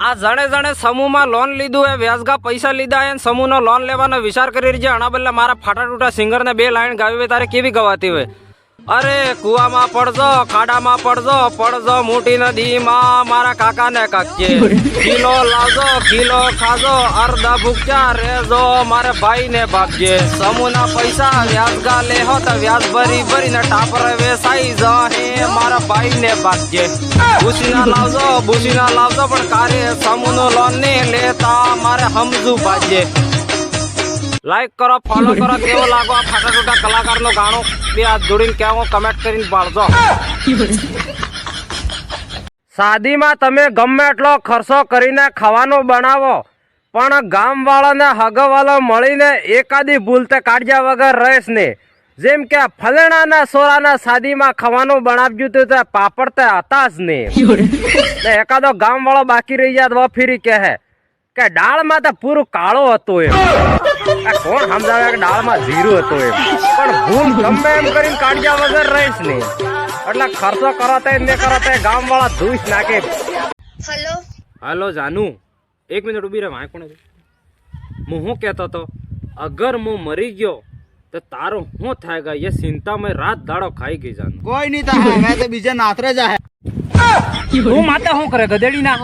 આ જણે જણે સમૂહમાં લોન લીધું એ વ્યાજગા પૈસા લીધા એ સમૂહનો લોન લેવાનો વિચાર કરી રહી છે. આના બદલે મારા ફાટા તૂટા સિંગરને 2 લાઈન ગાવી હોય તારે કેવી ગવાતી હોય? અરે કુવામાં પડજો, ખાડામાં પડજો મોટી નદીમાં મારા કાકાને કાકજે. કિલો લાવજો, કિલો ખાજો, અર્ધા ભૂખ્યા રેજો મારે ભાઈને ભાગજે. સમૂહના પૈસા વ્યાજગા લેહો તો વ્યાજ ભરીને ટાપર વેસાઈ જાહે મારા ભાઈને ભાગજે. ભૂસીના લાવજો પણ કાર્ય સમૂહનો લોન ને લેતા મારે સમજુ ભાજે. લાઈક કરો, ફોલો કરો. કેવો લાગો આ ફાટા તૂટા કલાકારનો ગાણો? 2 હાથ જોડીને કેવો કમેન્ટ કરીને પાડજો. શાદીમાં તમે ગમે એટલો ખર્ચો કરીને ખાવાનું બનાવો પણ ગામવાળાને હગવાળો મળીને એકાદી ભૂલ તે કાઢ્યા વગર રહેશ ને. જેમ કે ફલેણાના સોરાના શાદીમાં ખાવાનું બનાવ્યું હતું તે પાપડ તે હતા જ ને. એકાદો ગામવાળો બાકી રહી જાય ફીરી કહે કે દાળમાં તો પૂરું કાળો હતું એમ. કોણ સમજાવે કે દાળમાં જીરું હતું એમ? પણ ભૂલ ગમે એમ કરીને કાઢ્યા વગર રહીશ ને. એટલે ખર્ચો કરાતે ને કરાતે ગામ વાળા ધૂસ નાખે. હેલો જાનુ, 1 મિનિટ ઉભી રહે. કોણ હું કહેતો હતો અગર હું મરી ગયો તો તારો શું થાય ગા? એ ચિંતામાં રાત દાડો ખાઈ ગઈ જાનુ. કોઈ નહીં થાય, મેં તો બીજા નાતરે જાય. તું માતા શું કરે ગધેડી ના?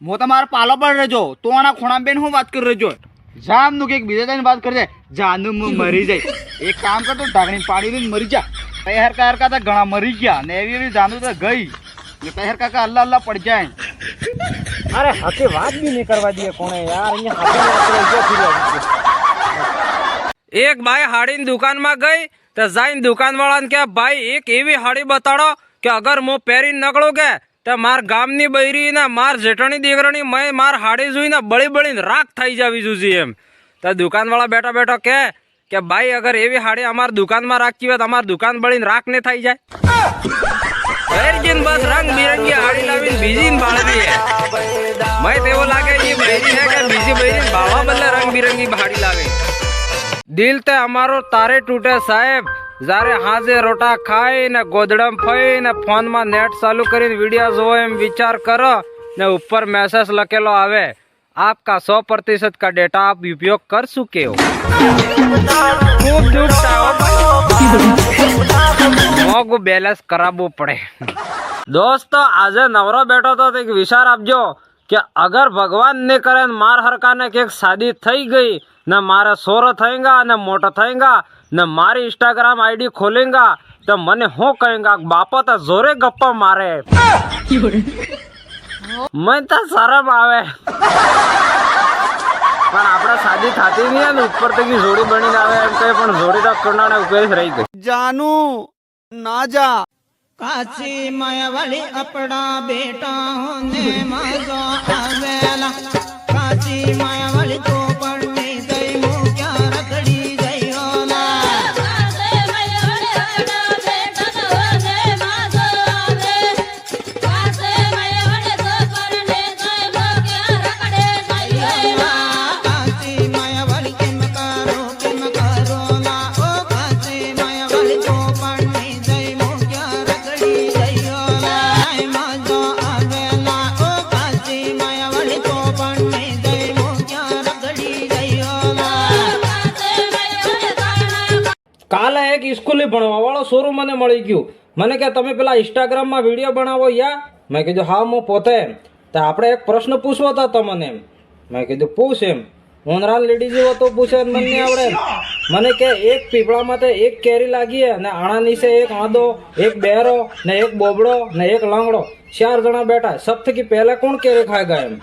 હું તમારા પાલો પર રહેજો. તો આના ખૂણા બેન હું વાત કરી રહેજો. જામ નું કઈક બીજા વાત કરી જાનુ મરી જાય. એક કામ કરતો ઢાકણી પાડી લઈને મરી જા. હરકા તો ઘણા મરી ગયા ને એવી જાનુ તો ગઈ. હરકા અલ્લાહ પડી જાય. અરે હાથે વાત બી નહીં કરવા દે કોણે યાર. અહીંયા એક ભાઈ હાડીની દુકાનમાં ગઈ તો જઈને દુકાન વાળાને કે ભાઈ એક એવી હાડી બતાડો કે અગર હું પહેરીને નકળું કે તો માર ગામની બૈરી ને માર જેઠાણી દીકરાની મેં માર હાડી જોઈને બળીને રાખ થઈ જવી જોઈએ એમ. તો દુકાન વાળા બેઠા બેઠો કે ભાઈ અગર એવી હાડી અમારી દુકાનમાં રાખી હોય તો અમારી દુકાન બળીને રાખ ને થઈ જાય. બસ રંગ બિરંગી હાડી લાવીને બીજી બાળવી મેં તેવું લાગે એ બૈરી છે કે બીજી બૈરી બાળવા બદલે રંગ બિરંગી હાડી લાવે. દિલ તે અમારો તારે તૂટે સાહેબ જ્યારે હાજે રોટા ખાઈ ને ગોદડમ ફઈ ને ફોનમાં નેટ ચાલુ કરીને વિડીયો જોવો એમ વિચાર કરો ને ઉપર મેસેજ લખેલો આવે આપકા 100% का डेटा आप उपयोग कर चुके हो. खूब મોગું બેલેન્સ કરાવવું પડે. દોસ્તો આજે નવરો બેઠો તો એક વિચાર આપજો કે અગર ભગવાન ને કરે માર હરકાને કે શાદી થઈ ગઈ ને મારે સોરો થયેગા ને મોટો થયેગા ને મારી इंस्टाग्राम आईडी खोलेगा तो મને હું કહેગા બાપા તો જોરે ગપ્પા મારે. મને તો શરમ આવે પણ આપણે શાદી થતી નહીં ને ઉપર થી જોડી બનીને આવે એમ કહે પણ જોડી તો કોનાને ઉકેલ રહી ગઈ. જાનુ ના જા. કાચી માયાવાળી આપણા બેટા હોને માજો આવેલા. કાચી માયાવાળી તો પડતી ગઈ હું ક્યાં રખડી ગયો ના. કાચી માયાવાળી આપણા બેટા હોને માજો આવે. કાચી માયાવાળી તો પડતી ગઈ હું ક્યાં રખડે ગયો ના. કાચી માયાવાળી કેમ કરો ના. ઓ કાચી માયાવાળી તો પડતી ગઈ હું ક્યાં રખડી ગયો ના. માજો આવેલા. ઓ કાચી માયાવાળી તો પડતી ગઈ હું ક્યાં રખડી ગયો ના. કાલે એક સ્કૂલે ભણવા વાળો સોરો મને મળી ગયું. મને કે તમે પેલા ઇન્સ્ટાગ્રામ માં વિડીયો બનાવો યા? મેં કીધું હા હું પોતે. તો આપણે એક પ્રશ્ન પૂછવો હતો તમને એમ. મેં કીધું પૂછ એમ. ઓનરાન લેડી જેવો તો પૂછે મને નહીં આવડે. મને કે એક પીપળામાં તો એક કેરી લાગી અને આણા નીચે એક આંધો, એક બેરો ને એક બોબડો ને એક લંગડો 4 જણા બેઠા. સબ થકી પહેલા કોણ કેરી ખાય એમ?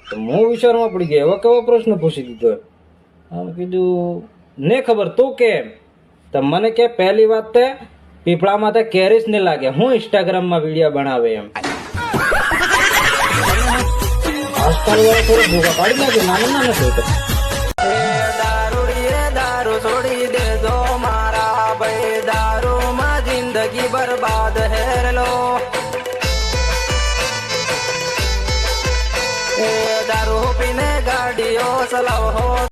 તો હું વિચારમાં પડી ગયો. હવે કેવો પ્રશ્ન પૂછી દીધો એમ. કીધું ને ખબર તું કેમ? તો મને કે પહેલી વાત તે પીપળામાં તો કેરી જ નહીં લાગે. હું ઇન્સ્ટાગ્રામમાં વિડીયો બનાવે એમ. દારૂ છોડી દેજો મારા ભાઈ. દારૂમાં જિંદગી બરબાદ હેરલો. દારૂ પીને ગાડીઓ ચલાવો.